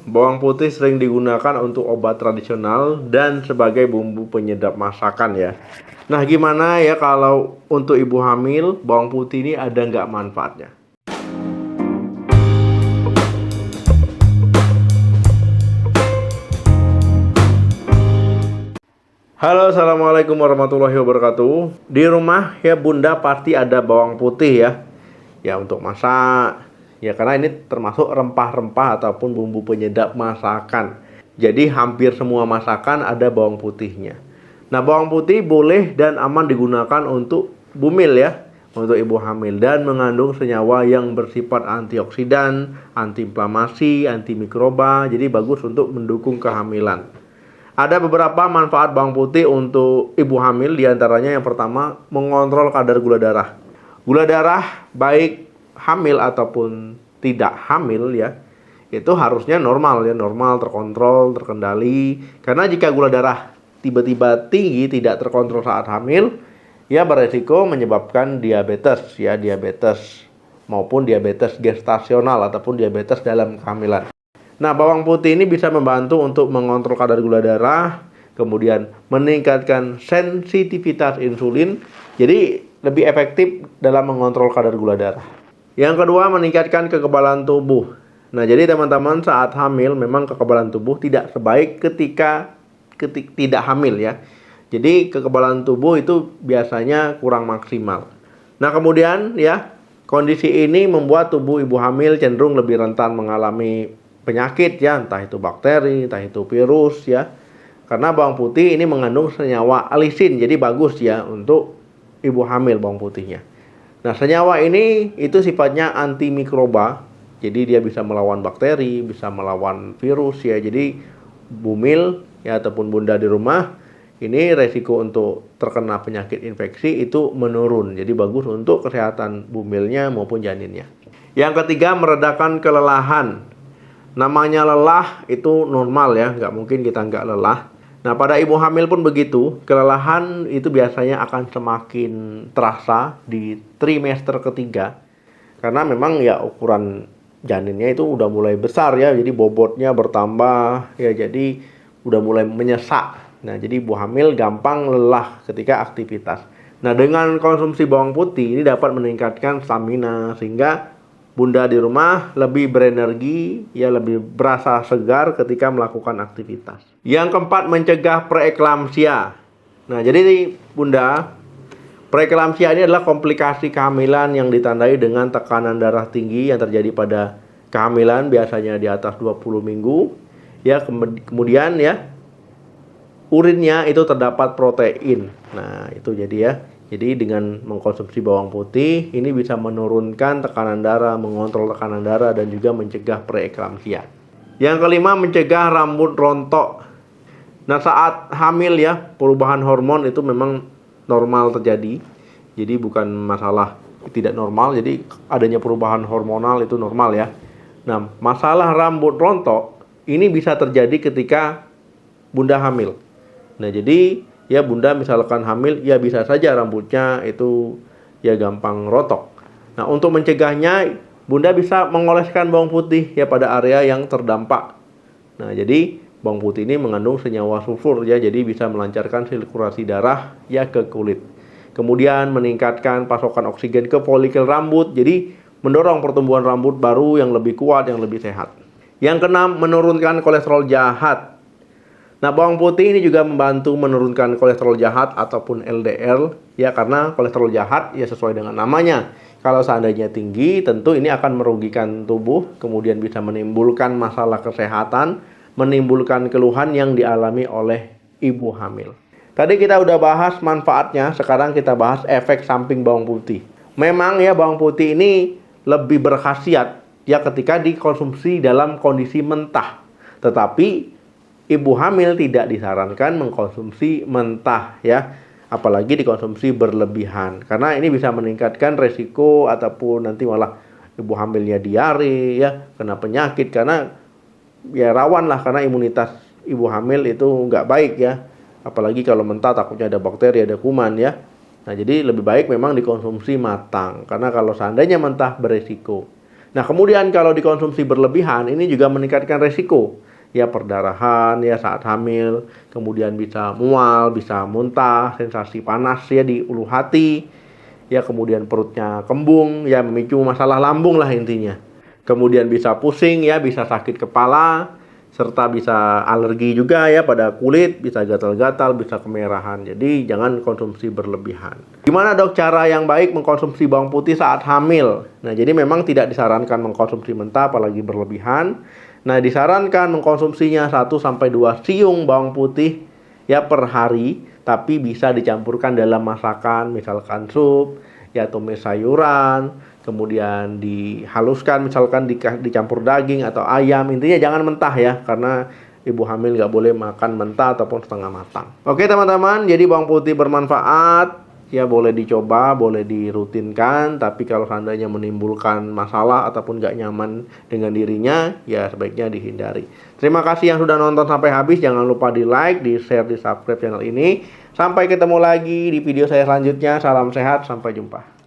Bawang putih sering digunakan untuk obat tradisional dan sebagai bumbu penyedap masakan ya. Nah, gimana ya kalau untuk ibu hamil, bawang putih ini ada nggak manfaatnya? Halo, assalamualaikum warahmatullahi wabarakatuh. Di rumah ya bunda pasti ada bawang putih ya. Ya untuk masak. Ya karena ini termasuk rempah-rempah ataupun bumbu penyedap masakan. Jadi hampir semua masakan ada bawang putihnya. Nah, bawang putih boleh dan aman digunakan untuk bumil ya, untuk ibu hamil dan mengandung senyawa yang bersifat antioksidan, antiinflamasi, antimikroba. Jadi bagus untuk mendukung kehamilan. Ada beberapa manfaat bawang putih untuk ibu hamil, diantaranya yang pertama mengontrol kadar gula darah. Gula darah baik hamil ataupun tidak hamil ya, itu harusnya normal ya, normal, terkontrol, terkendali. Karena jika gula darah tiba-tiba tinggi tidak terkontrol saat hamil, ya beresiko menyebabkan diabetes ya, diabetes maupun diabetes gestasional ataupun diabetes dalam kehamilan. Nah, bawang putih ini bisa membantu untuk mengontrol kadar gula darah, kemudian meningkatkan sensitivitas insulin, jadi lebih efektif dalam mengontrol kadar gula darah. Yang kedua, meningkatkan kekebalan tubuh. Nah, jadi teman-teman saat hamil memang kekebalan tubuh tidak sebaik ketika tidak hamil ya. Jadi kekebalan tubuh itu biasanya kurang maksimal. Nah, kemudian ya, kondisi ini membuat tubuh ibu hamil cenderung lebih rentan mengalami penyakit ya, entah itu bakteri, entah itu virus ya. Karena bawang putih ini mengandung senyawa alisin, jadi bagus ya untuk ibu hamil bawang putihnya. Nah, senyawa ini itu sifatnya antimikroba, jadi dia bisa melawan bakteri, bisa melawan virus ya. Jadi bumil ya ataupun bunda di rumah ini resiko untuk terkena penyakit infeksi itu menurun. Jadi bagus untuk kesehatan bumilnya maupun janinnya. Yang ketiga, meredakan kelelahan. Namanya lelah itu normal ya, nggak mungkin kita nggak lelah. Nah, pada ibu hamil pun begitu, kelelahan itu biasanya akan semakin terasa di trimester ketiga. Karena memang ya ukuran janinnya itu udah mulai besar ya, jadi bobotnya bertambah ya, jadi udah mulai menyesak. Nah, jadi ibu hamil gampang lelah ketika aktivitas. Nah, dengan konsumsi bawang putih ini dapat meningkatkan stamina sehingga bunda di rumah lebih berenergi, ya lebih berasa segar ketika melakukan aktivitas. Yang keempat, mencegah preeklamsia. Nah, jadi bunda, preeklamsia ini adalah komplikasi kehamilan yang ditandai dengan tekanan darah tinggi yang terjadi pada kehamilan, biasanya di atas 20 minggu. Ya, kemudian ya, urinnya itu terdapat protein. Nah, itu jadi ya. Jadi dengan mengkonsumsi bawang putih ini bisa menurunkan tekanan darah, mengontrol tekanan darah dan juga mencegah preeklamsia. Yang kelima, mencegah rambut rontok. Nah, saat hamil ya, perubahan hormon itu memang normal terjadi. Jadi bukan masalah tidak normal, jadi adanya perubahan hormonal itu normal ya. Nah, masalah rambut rontok ini bisa terjadi ketika bunda hamil. Nah, jadi ya bunda misalkan hamil, ya bisa saja rambutnya itu ya gampang rontok. Nah, untuk mencegahnya, bunda bisa mengoleskan bawang putih ya pada area yang terdampak. Nah, jadi bawang putih ini mengandung senyawa sulfur ya, jadi bisa melancarkan sirkulasi darah ya ke kulit. Kemudian meningkatkan pasokan oksigen ke folikel rambut, jadi mendorong pertumbuhan rambut baru yang lebih kuat, yang lebih sehat. Yang keenam, menurunkan kolesterol jahat. Nah, bawang putih ini juga membantu menurunkan kolesterol jahat ataupun LDL ya, karena kolesterol jahat ya sesuai dengan namanya. Kalau seandainya tinggi, tentu ini akan merugikan tubuh, kemudian bisa menimbulkan masalah kesehatan, menimbulkan keluhan yang dialami oleh ibu hamil. Tadi kita udah bahas manfaatnya, sekarang kita bahas efek samping bawang putih. Memang ya bawang putih ini lebih berkhasiat ya ketika dikonsumsi dalam kondisi mentah. Tetapi ibu hamil tidak disarankan mengkonsumsi mentah ya, apalagi dikonsumsi berlebihan, karena ini bisa meningkatkan resiko ataupun nanti malah ibu hamilnya diare ya, kena penyakit, karena ya rawan lah, karena imunitas ibu hamil itu nggak baik ya, apalagi kalau mentah takutnya ada bakteri, ada kuman ya. Nah, jadi lebih baik memang dikonsumsi matang, karena kalau seandainya mentah beresiko. Nah, kemudian kalau dikonsumsi berlebihan, ini juga meningkatkan resiko. Ya, perdarahan ya saat hamil, kemudian bisa mual, bisa muntah, sensasi panas ya di ulu hati, ya kemudian perutnya kembung, ya memicu masalah lambung lah intinya. Kemudian bisa pusing ya, bisa sakit kepala, serta bisa alergi juga ya pada kulit, bisa gatal-gatal, bisa kemerahan. Jadi jangan konsumsi berlebihan. Gimana dok cara yang baik mengkonsumsi bawang putih saat hamil? Nah, jadi memang tidak disarankan mengkonsumsi mentah apalagi berlebihan. Nah, disarankan mengkonsumsinya 1-2 siung bawang putih ya per hari, tapi bisa dicampurkan dalam masakan, misalkan sup, ya tumis sayuran, kemudian dihaluskan, misalkan dicampur daging atau ayam. Intinya jangan mentah ya, karena ibu hamil nggak boleh makan mentah ataupun setengah matang. Oke teman-teman, jadi bawang putih bermanfaat. Ya boleh dicoba, boleh dirutinkan, tapi kalau seandainya menimbulkan masalah ataupun nggak nyaman dengan dirinya, ya sebaiknya dihindari. Terima kasih yang sudah nonton sampai habis, jangan lupa di like, di share, di subscribe channel ini. Sampai ketemu lagi di video saya selanjutnya, salam sehat, sampai jumpa.